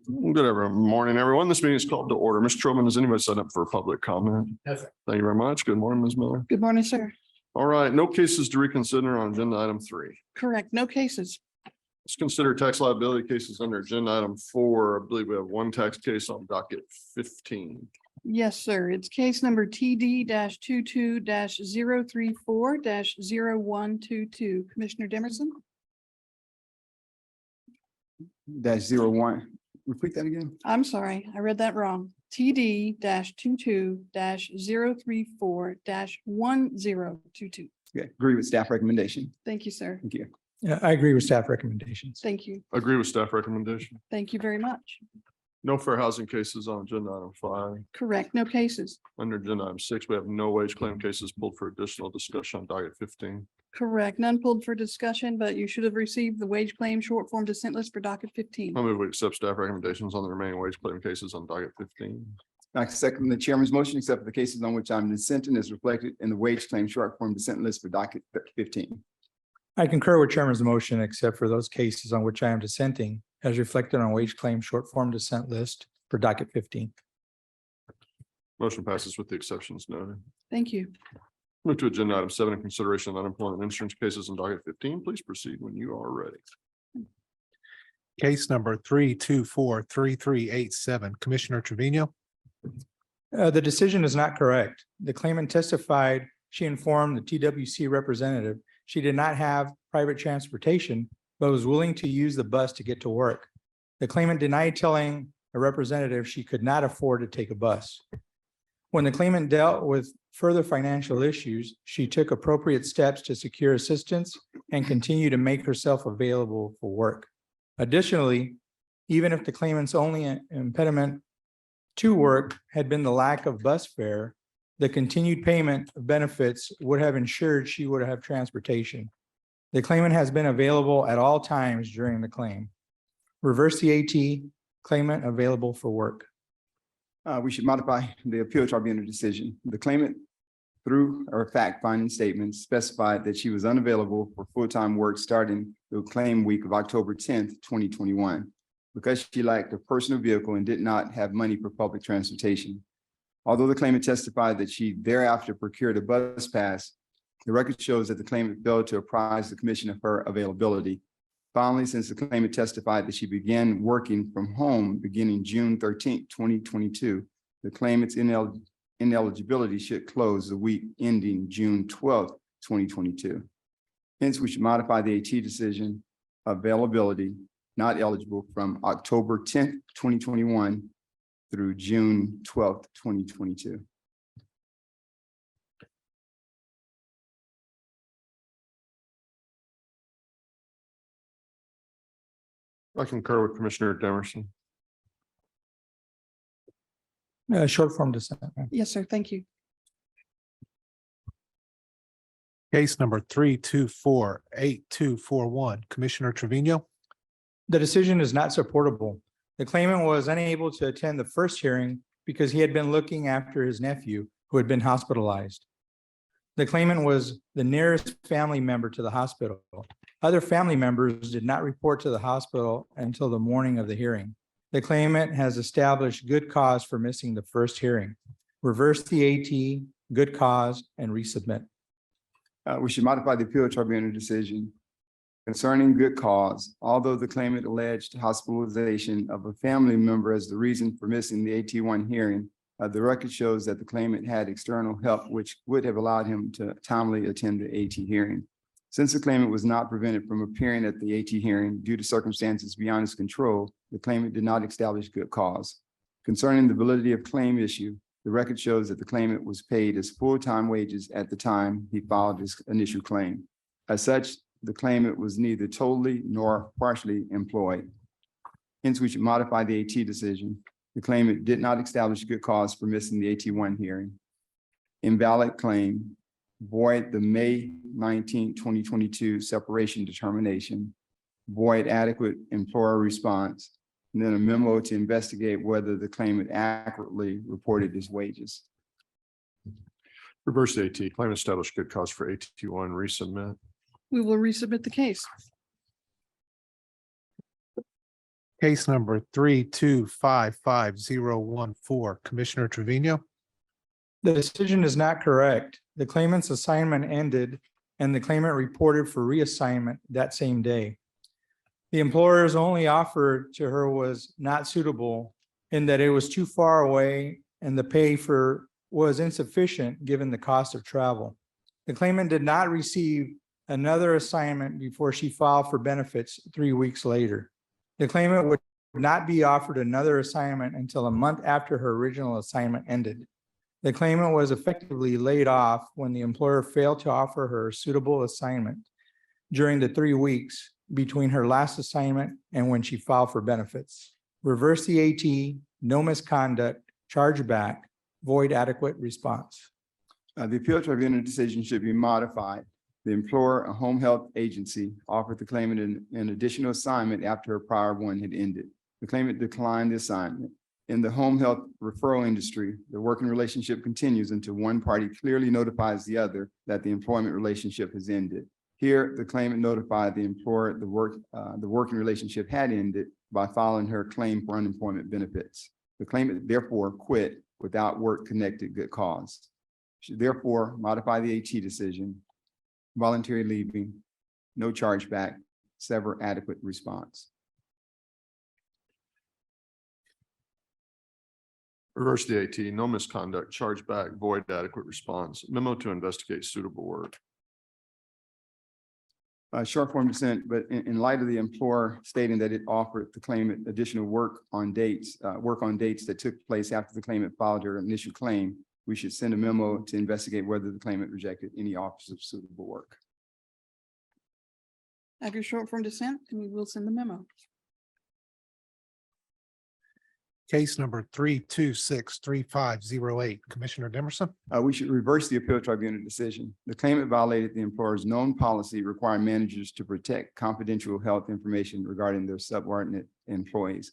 Morning, everyone. This meeting is called to order. Ms. Truman, is anybody signed up for public comment? Yes, sir. Thank you very much. Good morning, Ms. Miller. Good morning, sir. All right, no cases to reconsider on agenda item 3. Correct. No cases. Let's consider tax liability cases under agenda item 4. I believe we have one tax case on docket 15. Yes, sir. It's case number TD 22 034 0122. Commissioner Demerson. -01. Repeat that again. I'm sorry, I read that wrong. TD 22 034 1022. Okay, agree with staff recommendation. Thank you, sir. Thank you. Yeah, I agree with staff recommendations. Thank you. Agree with staff recommendation. Thank you very much. No fair housing cases on agenda item 5. Correct. No cases. Under agenda item 6, we have no wage claim cases pulled for additional discussion on docket 15. Correct. None pulled for discussion, but you should have received the wage claim short form dissent list for docket 15. I move we accept staff recommendations on the remaining wage claim cases on docket 15. I second the chairman's motion, except for the cases on which I'm dissenting is reflected in the wage claim short form dissent list for docket 15. I concur with chairman's motion, except for those cases on which I am dissenting, as reflected on wage claim short form dissent list for docket 15. Motion passes with the exceptions noted. Thank you. Move to agenda item 7 in consideration of unemployment insurance cases on docket 15. Please proceed when you are ready. Case number 3243387, Commissioner Trevino. The decision is not correct. The claimant testified she informed the TWC representative she did not have private transportation, but was willing to use the bus to get to work. The claimant denied telling a representative she could not afford to take a bus. When the claimant dealt with further financial issues, she took appropriate steps to secure assistance and continue to make herself available for work. Additionally, even if the claimant's only impediment to work had been the lack of bus fare, the continued payment of benefits would have ensured she would have transportation. The claimant has been available at all times during the claim. Reverse the AT, claimant available for work. We should modify the appeal tribunal decision. The claimant, through her fact-finding statements, specified that she was unavailable for full-time work starting the claim week of October 10th, 2021, because she lacked a personal vehicle and did not have money for public transportation. Although the claimant testified that she thereafter procured a bus pass, the record shows that the claimant failed to apprise the commission of her availability. Finally, since the claimant testified that she began working from home beginning June 13th, 2022, the claimant's ineligibility should close the week ending June 12th, 2022. Hence, we should modify the AT decision availability not eligible from October 10th, 2021 through June 12th, 2022. I concur with Commissioner Demerson. Short form dissent. Yes, sir. Thank you. Case number 3248241, Commissioner Trevino. The decision is not supportable. The claimant was unable to attend the first hearing because he had been looking after his nephew who had been hospitalized. The claimant was the nearest family member to the hospital. Other family members did not report to the hospital until the morning of the hearing. The claimant has established good cause for missing the first hearing. Reverse the AT, good cause, and resubmit. We should modify the appeal tribunal decision concerning good cause. Although the claimant alleged hospitalization of a family member as the reason for missing the AT1 hearing, the record shows that the claimant had external help, which would have allowed him to timely attend the AT hearing. Since the claimant was not prevented from appearing at the AT hearing due to circumstances beyond his control, the claimant did not establish good cause. Concerning the validity of claim issue, the record shows that the claimant was paid his full-time wages at the time he filed his initial claim. As such, the claimant was neither totally nor partially employed. Hence, we should modify the AT decision. The claimant did not establish good cause for missing the AT1 hearing. Invalid claim, void the May 19, 2022 separation determination, void adequate employer response, and then a memo to investigate whether the claimant accurately reported his wages. Reverse the AT. Claimant established good cause for AT1. Resubmit. We will resubmit the case. Case number 3255014, Commissioner Trevino. The decision is not correct. The claimant's assignment ended and the claimant reported for reassignment that same day. The employer's only offer to her was not suitable in that it was too far away and the pay for was insufficient given the cost of travel. The claimant did not receive another assignment before she filed for benefits 3 weeks later. The claimant would not be offered another assignment until a month after her original assignment ended. The claimant was effectively laid off when the employer failed to offer her a suitable assignment during the 3 weeks between her last assignment and when she filed for benefits. Reverse the AT, no misconduct, charge back, void adequate response. The appeal tribunal decision should be modified. The employer, a home health agency, offered the claimant an additional assignment after her prior one had ended. The claimant declined the assignment. In the home health referral industry, the working relationship continues until one party clearly notifies the other that the employment relationship has ended. Here, the claimant notified the employer the working relationship had ended by filing her claim for unemployment benefits. The claimant therefore quit without work-connected good cause. Should therefore modify the AT decision, voluntary leaving, no chargeback, sever adequate response. Reverse the AT, no misconduct, charge back, void adequate response, memo to investigate suitable work. Short form dissent, but in light of the employer stating that it offered the claimant additional work on dates that took place after the claimant filed her initial claim, we should send a memo to investigate whether the claimant rejected any offers of suitable work. After short form dissent, and we will send the memo. Case number 3263508, Commissioner Demerson. We should reverse the appeal tribunal decision. The claimant violated the employer's known policy requiring managers to protect confidential health information regarding their subordinate employees.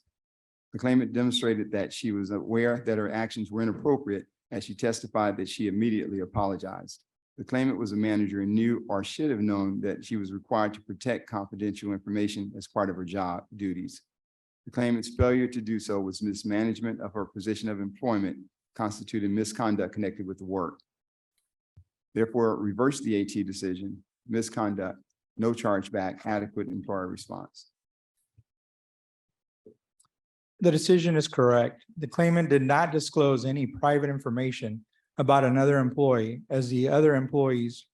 The claimant demonstrated that she was aware that her actions were inappropriate as she testified that she immediately apologized. The claimant was a manager and knew or should have known that she was required to protect confidential information as part of her job duties. The claimant's failure to do so was mismanagement of her position of employment, constituting misconduct connected with the work. Therefore, reverse the AT decision, misconduct, no chargeback, adequate employer response. The decision is correct. The claimant did not disclose any private information about another employee, as the other employees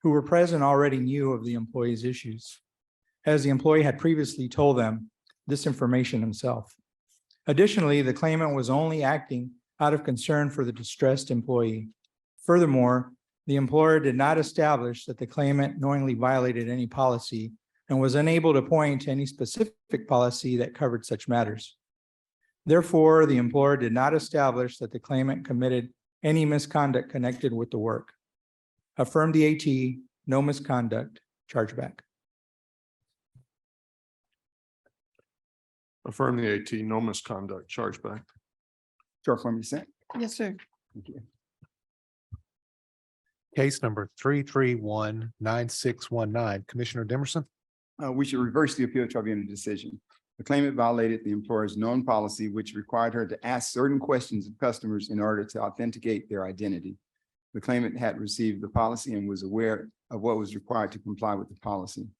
who were present already knew of the employee's issues, as the employee had previously told them this information himself. Additionally, the claimant was only acting out of concern for the distressed employee. Furthermore, the employer did not establish that the claimant knowingly violated any policy and was unable to point to any specific policy that covered such matters. Therefore, the employer did not establish that the claimant committed any misconduct connected with the work. Affirm the AT, no misconduct, chargeback. Affirm the AT, no misconduct, charge back. Short form dissent. Yes, sir. Thank you. Case number 3319619, Commissioner Demerson. We should reverse the appeal tribunal decision. The claimant violated the employer's known policy, which required her to ask certain questions of customers in order to authenticate their identity. The claimant had received the policy and was aware of what was required to comply with the policy.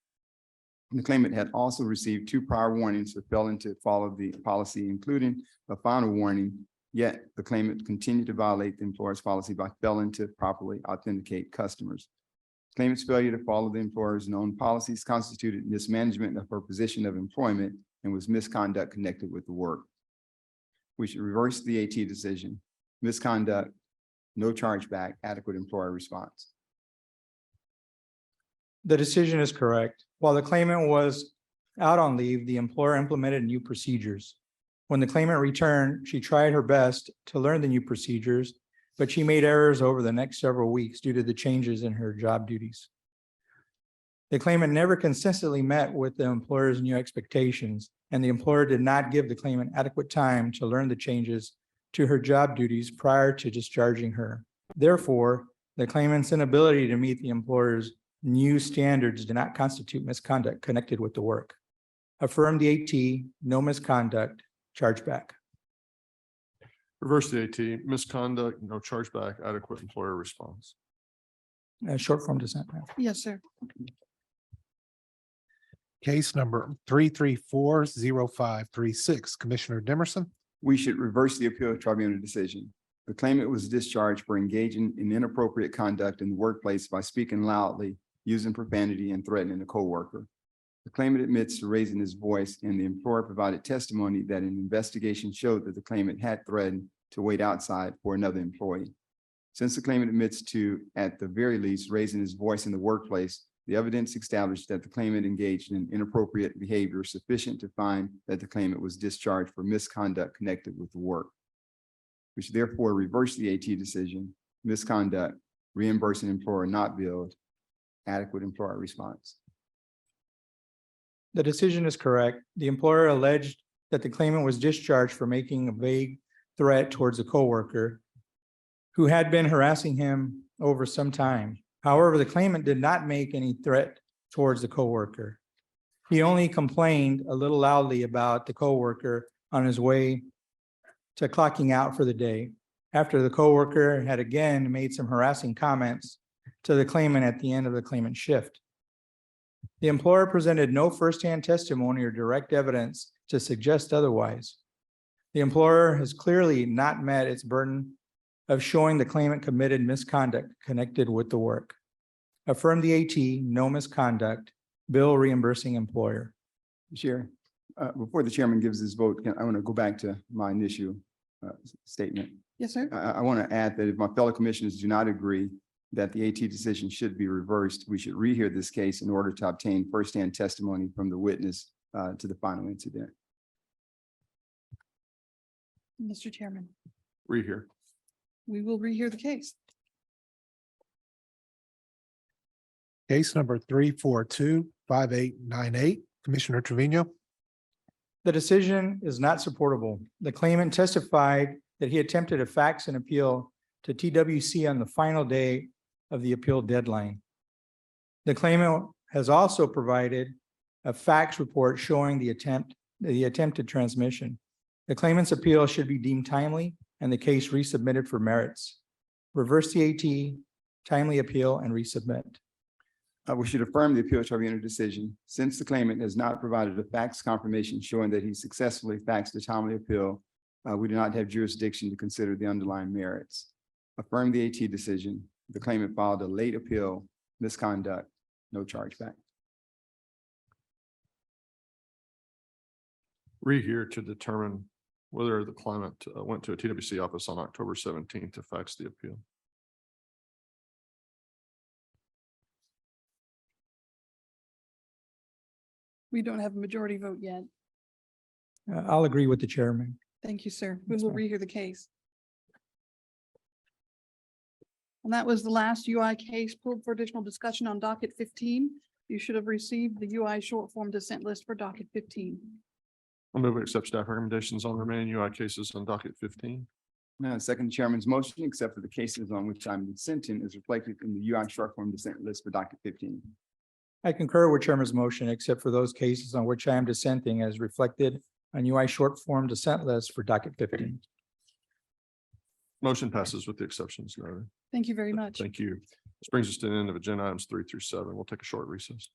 The claimant had also received 2 prior warnings for failing to follow the policy, including a final warning, yet the claimant continued to violate the employer's policy by failing to properly authenticate customers. Claimant's failure to follow the employer's known policies constituted mismanagement of her position of employment and was misconduct connected with the work. We should reverse the AT decision, misconduct, no chargeback, adequate employer response. The decision is correct. While the claimant was out on leave, the employer implemented new procedures. When the claimant returned, she tried her best to learn the new procedures, but she made errors over the next several weeks due to the changes in her job duties. The claimant never consistently met with the employer's new expectations, and the employer did not give the claimant adequate time to learn the changes to her job duties prior to discharging her. Therefore, the claimant's inability to meet the employer's new standards did not constitute misconduct connected with the work. Affirm the AT, no misconduct, chargeback. Reverse the AT, misconduct, no chargeback, adequate employer response. Short form dissent. ma'am. Yes, sir. Case number 3340536, Commissioner Demerson, We should reverse the appeal tribunal decision. The claimant was discharged for engaging in inappropriate conduct in the workplace by speaking loudly, using profanity, and threatening a coworker. The claimant admits to raising his voice, and the employer provided testimony that an investigation showed that the claimant had threatened to wait outside for another employee. Since the claimant admits to, at the very least, raising his voice in the workplace, the evidence established that the claimant engaged in inappropriate behavior sufficient to find that the claimant was discharged for misconduct connected with the work. We should therefore reverse the AT decision, misconduct, reimbursing employer not billed, adequate employer response. The decision is correct. The employer alleged that the claimant was discharged for making a vague threat towards a coworker who had been harassing him over some time. However, the claimant did not make any threat towards the coworker. He only complained a little loudly about the coworker on his way to clocking out for the day, after the coworker had again made some harassing comments to the claimant at the end of the claimant's shift. The employer presented no firsthand testimony or direct evidence to suggest otherwise. The employer has clearly not met its burden of showing the claimant committed misconduct connected with the work. Affirm the AT, no misconduct, bill reimbursing employer. Chair, before the chairman gives his vote, I want to go back to my initial statement. Yes, sir. I want to add that if my fellow commissioners do not agree that the AT decision should be reversed, we should rehear this case in order to obtain firsthand testimony from the witness to the final incident. Mr. Chairman, Rehear. we will rehear the case. case number 3425898, Commissioner Trevino, The decision is not supportable. The claimant testified that he attempted to fax an appeal to TWC on the final day of the appeal deadline. The claimant has also provided a fax report showing the attempted transmission. The claimant's appeal should be deemed timely and the case resubmitted for merits. Reverse the AT, timely appeal, and resubmit. We should affirm the appeal tribunal decision. Since the claimant has not provided a fax confirmation showing that he successfully faxed a timely appeal, we do not have jurisdiction to consider the underlying merits. Affirm the AT decision. The claimant filed a late appeal, misconduct, no chargeback. Rehear to determine whether the claimant went to a TWC office on October 17th to fax the appeal. We don't have a majority vote yet. I'll agree with the chairman. Thank you, sir. We That's will fine. rehear the case. And that was the last UI case pulled for additional discussion on docket 15. You should have received the UI short form dissent list for docket 15. I'll move to accept staff recommendations on the remaining UI cases on docket 15. Now, second chairman's motion, except for the cases on which I'm dissenting, is reflected in the UI short form dissent list for docket 15. I concur with chairman's motion, except for those cases on which I am dissenting as reflected on UI short form dissent list for docket 15. Motion passes with the exceptions noted. Thank you very much. Thank you. This brings us to the end of agenda items 3 through 7. We'll take a short recess.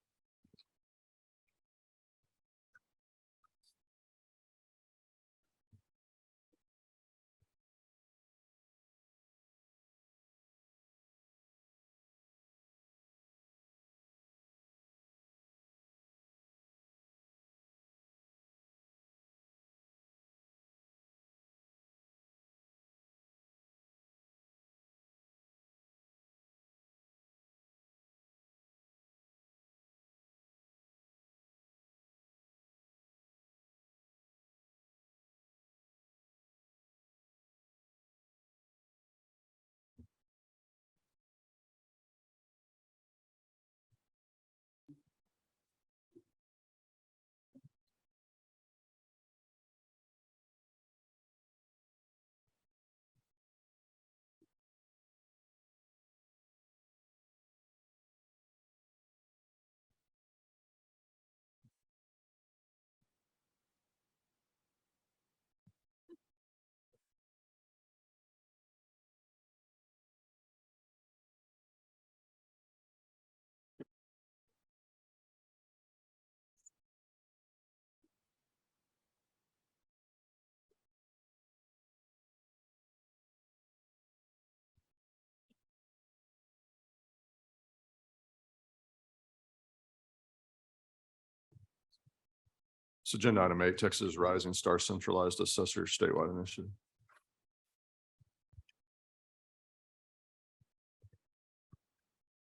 So agenda item 8, Texas Rising Star Centralized Assessor Statewide Initiative.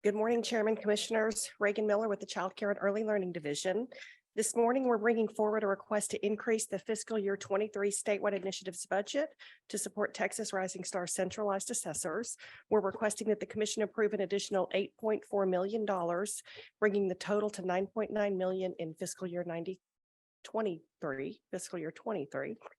Good morning, Chairman, Commissioners. Reagan Miller with the Child Care and Early Learning Division. This morning, we're bringing forward a request to increase the fiscal year 23 statewide initiatives budget to support Texas Rising Star centralized assessors. We're requesting that the commission approve an additional $8.4 million, bringing the total to $9.9 million in fiscal year 23.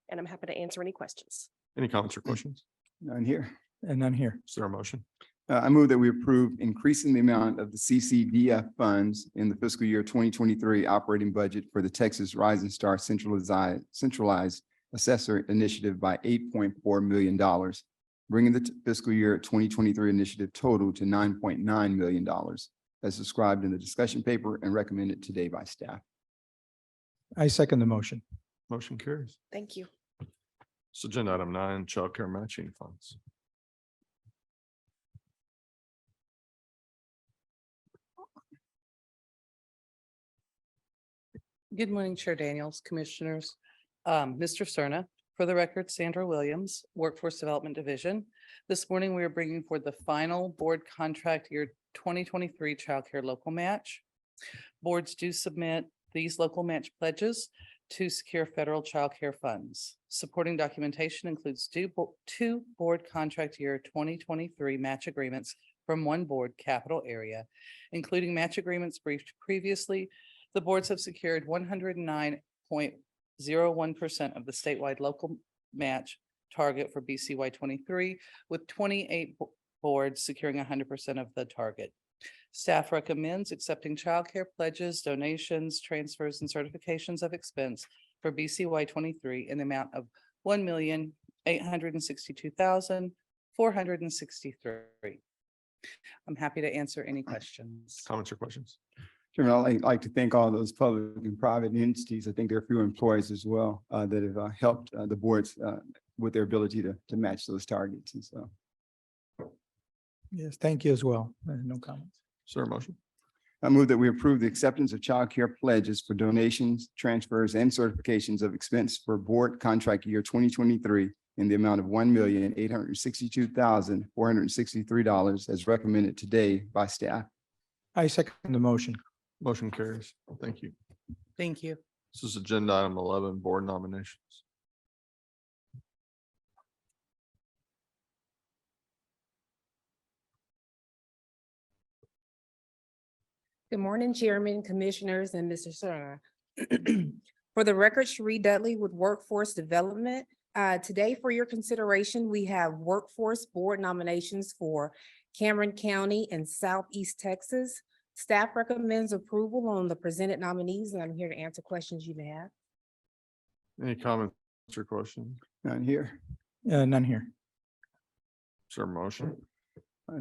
And I'm happy to answer any questions. Any comments or questions? None here. And none here. Is there a motion? I move that we approve increasing the amount of the CCDF funds in the fiscal year 2023 operating budget for the Texas Rising Star centralized assessor initiative by $8.4 million, bringing the fiscal year 2023 initiative total to $9.9 million as described in the discussion paper and recommended today by staff. I second the motion. Motion carries. Thank you. So agenda item 9, Child Care Matching Funds. Good morning, Chair Daniels, Commissioners. Mr. Cerna, for the record, Sandra Williams, Workforce Development Division. This morning, we are bringing forward the final board contract year 2023 childcare local match. Boards do submit these local match pledges to secure federal childcare funds. Supporting documentation includes two board contract year 2023 match agreements from one board capital area, including match agreements briefed previously. The boards have secured 109.01% of the statewide local match target for BCY 23, with 28 boards securing 100% of the target. Staff recommends accepting childcare pledges, donations, transfers, and certifications of expense for BCY 23 in the amount of $1,862,463. I'm happy to answer any questions. Comments or questions? Chairman, I'd like to thank all those public and private entities. I think there are a few employees as well that have helped the boards with their ability to match those targets. And so Yes, thank you as well. No comments. Is there a motion? I move that we approve the acceptance of child care pledges for donations, transfers, and certifications of expense for board contract year 2023 in the amount of $1,862,463 as recommended today by staff. I second the motion. Motion carries. Thank you. Thank you. This is agenda item 11, board nominations. Good morning, Chairman, Commissioners, and Mr. Cerna. For the record, Sheree Dudley with Workforce Development. Today, for your consideration, we have workforce board nominations for Cameron County and Southeast Texas. Staff recommends approval on the presented nominees, and I'm here to answer questions you may have. Any comments or questions? None here. None here. Is there a motion?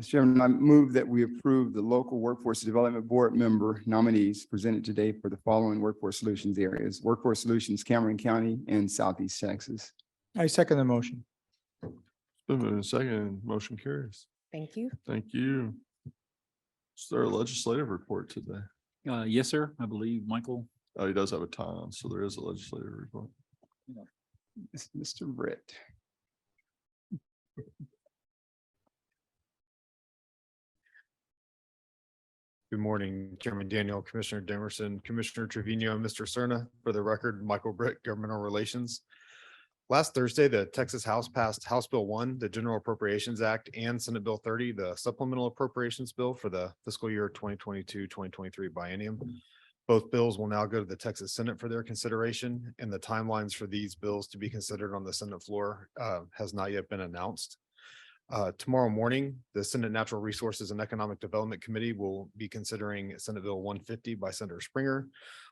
Chairman, I move that we approve the local workforce development board member nominees presented today for the following workforce solutions areas: Workforce Solutions, Cameron County and Southeast Texas. I second the motion. It's been moved and seconded. Motion carries. Thank you. Thank you. Is there a legislative report today? Yes, sir. I believe Michael. Oh, he does have a tie on, so there is a legislative report. Mr. Britt. Good morning, Chairman Daniel, Commissioner Demerson, Commissioner Trevino, and Mr. Cerna. For the record, Michael Britt, Governmental Relations. Last Thursday, the Texas House passed House Bill 1, the General Appropriations Act, and Senate Bill 30, the Supplemental Appropriations Bill for the fiscal year 2022-2023 biennium. Both bills will now go to the Texas Senate for their consideration, and the timelines for these bills to be considered on the Senate floor has not yet been announced. Tomorrow morning, the Senate Natural Resources and Economic Development Committee will be considering Senate Bill 150 by Senator Springer,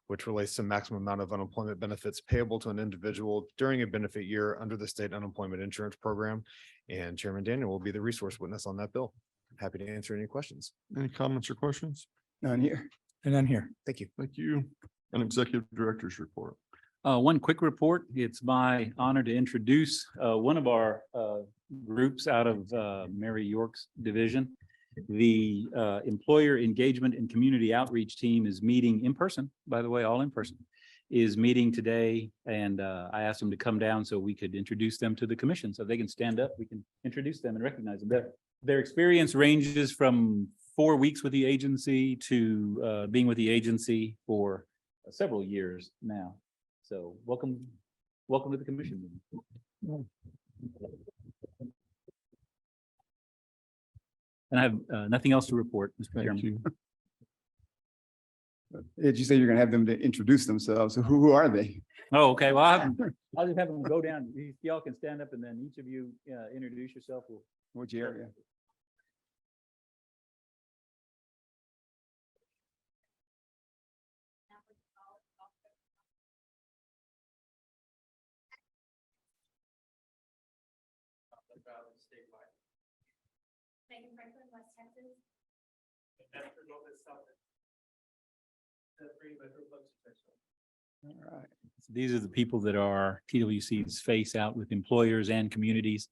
which relates to maximum amount of unemployment benefits payable to an individual during a benefit year under the state unemployment insurance program. And Chairman Daniel will be the resource witness on that bill. Happy to answer any questions. Any comments or questions? None here. And none here. Thank you. Thank you. An executive director's report. One quick report. It's my honor to introduce one of our groups out of Mary York's division. The Employer Engagement and Community Outreach Team is meeting in person, by the way, all in person, is meeting today, and I asked them to come down so we could introduce them to the commission. So they can stand up, we can introduce them and recognize them. Their experience ranges from 4 weeks with the agency to being with the agency for several years now. So welcome to the commission meeting. And I have nothing else to report, Mr. Thank Chairman. you. Did you say you're gonna have them to introduce themselves? So who are they? Oh, okay. Well, I'll just have them go down. Y'all can stand up and then each of you introduce yourself. Which area? All right. These are the people that are TWC's face out with employers and communities,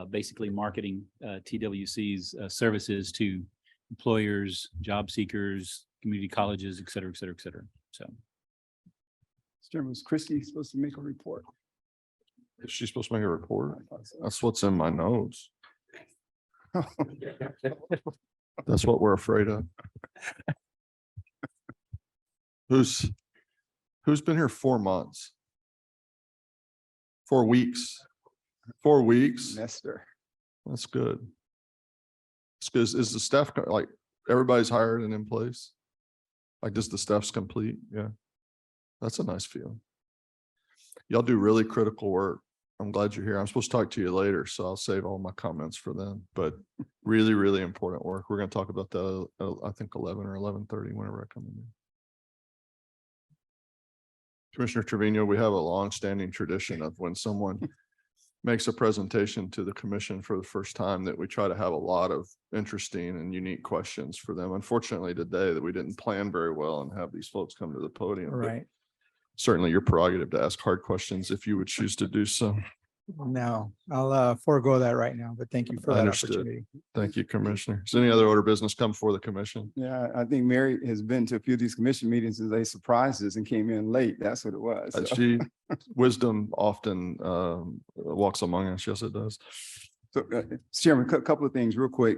basically marketing TWC's services to employers, job seekers, community colleges, et cetera, et cetera, et cetera. So. Mr. Chairman, was Christie supposed to make a report? Is she supposed to make a report? That's what's in my notes. That's what we're afraid of. Who's been here 4 months? 4 weeks? 4 weeks? Nestor. That's good. It's good. Is the staff like everybody's hired and in place? Like, does the staff's complete? Yeah. That's a nice feeling. Y'all do really critical work. I'm glad you're here. I'm supposed to talk to you later, so I'll save all my comments for then, but really, really important work. We're going to talk about that, I think 11 or 11:30, whenever I come in. Commissioner Trevino, we have a long-standing tradition of when someone makes a presentation to the commission for the first time that we try to have a lot of interesting and unique questions for them. Unfortunately, today that we didn't plan very well and have these folks come to the podium. but Right. Certainly your prerogative to ask hard questions if you would choose to do so. No, I'll forego that right now, but thank you for that Understood. opportunity. Thank you, Commissioner. Is any other order of business come before the commission? Yeah, I think Mary has been to a few of these commission meetings and they surprised us and came in late. That's what it was. So- She, wisdom often walks among us. Yes, it does. So, Chairman, a couple of things real quick.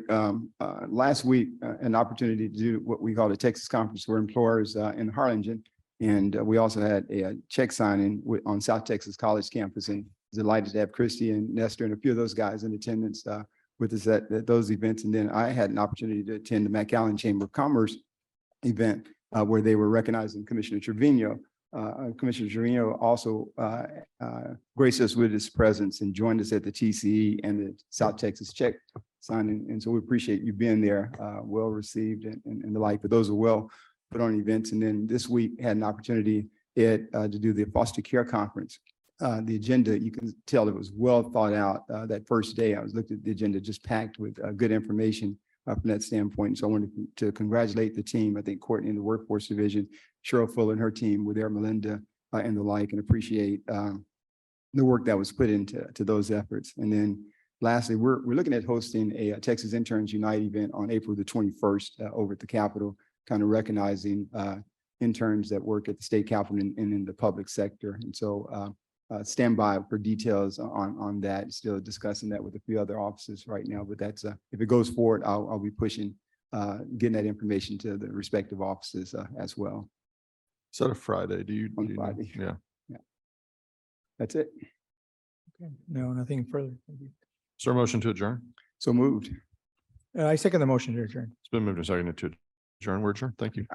Last week, an opportunity to do what we call a Texas conference for employers in Harlingen. And we also had a check signing on South Texas College campus, and delighted to have Christie and Nestor and a few of those guys in attendance with us at those events. And then I had an opportunity to attend the McAllen Chamber of Commerce event where they were recognizing Commissioner Trevino. Commissioner Trevino also graced us with his presence and joined us at the TCE and the South Texas check signing. And so we appreciate you being there, well received and the like. But those are well put on events. And then this week had an opportunity to do the foster care conference. The agenda, you can tell it was well thought out. That first day, I was looked at the agenda, just packed with good information from that standpoint. So I wanted to congratulate the team. I think Courtney in the Workforce Division, Cheryl Fuller and her team with their Melinda and the like, and appreciate the work that was put into those efforts. And then lastly, we're looking at hosting a Texas Interns Unite event on April the 21st over at the Capitol, kind of recognizing interns that work at the state capitol and in the public sector. And so stand by for details on that. Still discussing that with a few other offices right now, but that's if it goes forward, I'll be pushing getting that information to the respective offices as well. Is that a Friday? Do you? On do you know? Friday. Yeah. That's it. Okay. No, nothing further. Thank you. Is there a motion to adjourn? So moved. I second the motion to adjourn. It's been moved and seconded to adjourn. We're adjourned. Thank you.